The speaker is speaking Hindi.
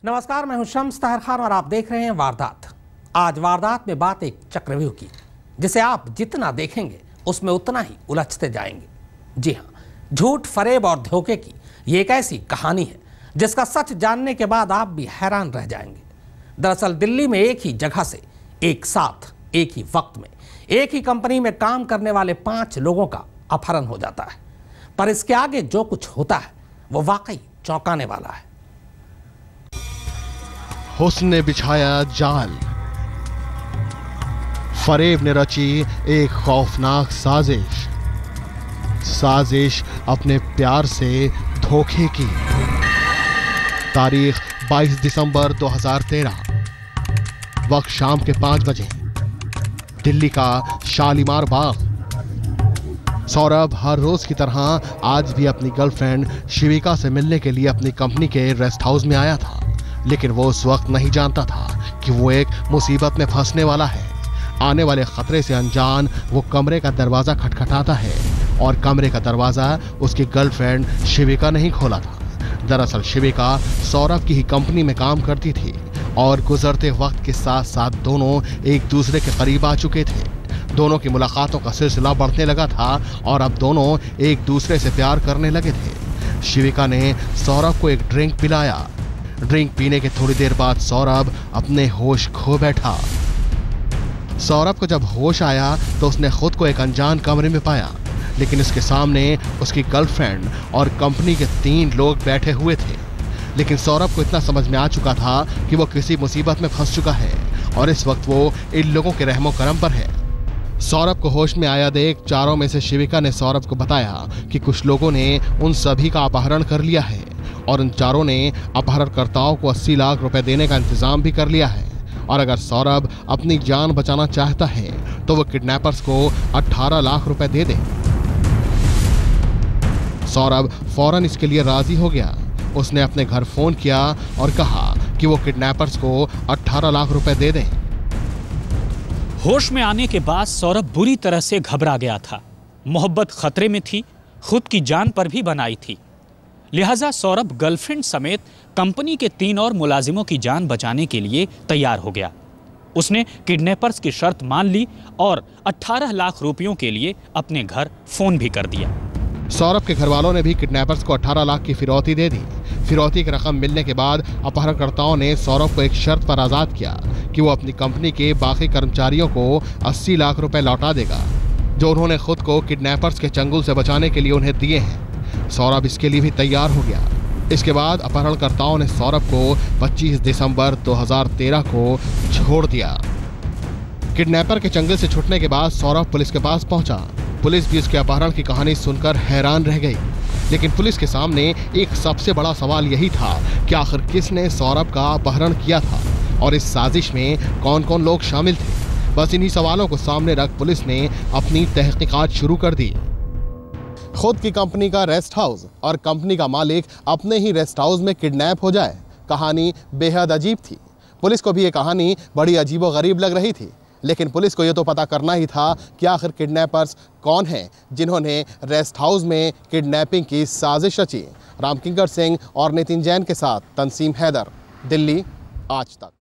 नमस्कार, मैं हूं शम्स ताहिर खान और आप देख रहे हैं वारदात। आज वारदात में बात एक चक्रव्यूह की, जिसे आप जितना देखेंगे उसमें उतना ही उलझते जाएंगे। जी हां, झूठ, फरेब और धोखे की ये एक ऐसी कहानी है जिसका सच जानने के बाद आप भी हैरान रह जाएंगे। दरअसल दिल्ली में एक ही जगह से एक साथ एक ही वक्त में एक ही कंपनी में काम करने वाले 5 लोगों का अपहरण हो जाता है। पर इसके आगे जो कुछ होता है वो वाकई चौंकाने वाला है। हुस्न ने बिछाया जाल, फरेब ने रची एक खौफनाक साजिश अपने प्यार से धोखे की। तारीख 22 दिसंबर 2013, वक्त शाम के 5 बजे, दिल्ली का शालीमार बाग। सौरभ हर रोज की तरह आज भी अपनी गर्लफ्रेंड शिविका से मिलने के लिए अपनी कंपनी के रेस्ट हाउस में आया था, लेकिन वो उस वक्त नहीं जानता था कि वो एक मुसीबत में फंसने वाला है। आने वाले खतरे से अनजान वो कमरे का दरवाजा खटखटाता है और कमरे का दरवाजा उसकी गर्लफ्रेंड शिविका नहीं खोला था। दरअसल शिविका सौरभ की ही कंपनी में काम करती थी और गुजरते वक्त के साथ साथ दोनों एक दूसरे के करीब आ चुके थे। दोनों की मुलाकातों का सिलसिला बढ़ने लगा था और अब दोनों एक दूसरे से प्यार करने लगे थे। शिविका ने सौरभ को एक ड्रिंक पिलाया। ड्रिंक पीने के थोड़ी देर बाद सौरभ अपने होश खो बैठा। सौरभ को जब होश आया तो उसने खुद को एक अनजान कमरे में पाया, लेकिन इसके सामने उसकी गर्लफ्रेंड और कंपनी के 3 लोग बैठे हुए थे। लेकिन सौरभ को इतना समझ में आ चुका था कि वो किसी मुसीबत में फंस चुका है और इस वक्त वो इन लोगों के रहमो करम पर है। सौरभ को होश में आया देख चारों में से शिविका ने सौरभ को बताया कि कुछ लोगों ने उन सभी का अपहरण कर लिया है और उन चारों ने अपहरणकर्ताओं को 80 लाख रुपए देने का इंतजाम भी कर लिया है और अगर सौरभ अपनी जान बचाना चाहता है तो वो किडनैपर्स को 18 लाख रुपए दे दे। सौरभ फौरन इसके लिए राजी हो गया। उसने अपने घर फोन किया और कहा कि वो किडनैपर्स को 18 लाख रुपए दे दें। होश में आने के बाद सौरभ बुरी तरह से घबरा गया था। मोहब्बत खतरे में थी, खुद की जान पर भी बनाई थी। लिहाजा सौरभ गर्लफ्रेंड समेत कंपनी के 3 और मुलाजिमों की जान बचाने के लिए तैयार हो गया। उसने किडनैपर्स की शर्त मान ली और 18 लाख रुपयों के लिए अपने घर फोन भी कर दिया। सौरभ के घर वालों ने भी किडनैपर्स को 18 लाख की फिरौती दे दी। फिरौती की रकम मिलने के बाद अपहरणकर्ताओं ने सौरभ को एक शर्त पर आजाद किया कि वो अपनी कंपनी के बाकी कर्मचारियों को 80 लाख रुपए लौटा देगा, जो उन्होंने खुद को किडनैपर्स के चंगुल से बचाने के लिए उन्हें दिए हैं। सौरभ इसके लिए भी तैयार हो गया। इसके बाद अपहरणकर्ताओं ने सौरभ को 25 दिसंबर 2013 को छोड़ दिया। किडनैपर के चंगुल से छूटने के बाद सौरभ पुलिस के पास पहुंचा। पुलिस भी उसके अपहरण की कहानी सुनकर हैरान रह गई, लेकिन पुलिस के सामने एक सबसे बड़ा सवाल यही था कि आखिर किसने सौरभ का अपहरण किया था और इस साजिश में कौन कौन लोग शामिल थे। बस इन्हीं सवालों को सामने रख पुलिस ने अपनी तहकीकात शुरू कर दी। खुद की कंपनी का रेस्ट हाउस और कंपनी का मालिक अपने ही रेस्ट हाउस में किडनैप हो जाए, कहानी बेहद अजीब थी। पुलिस को भी ये कहानी बड़ी अजीबोगरीब लग रही थी, लेकिन पुलिस को ये तो पता करना ही था कि आखिर किडनैपर्स कौन हैं जिन्होंने रेस्ट हाउस में किडनैपिंग की साजिश रची। रामकिंकर सिंह और नितिन जैन के साथ तंसीम हैदर, दिल्ली, आज तक।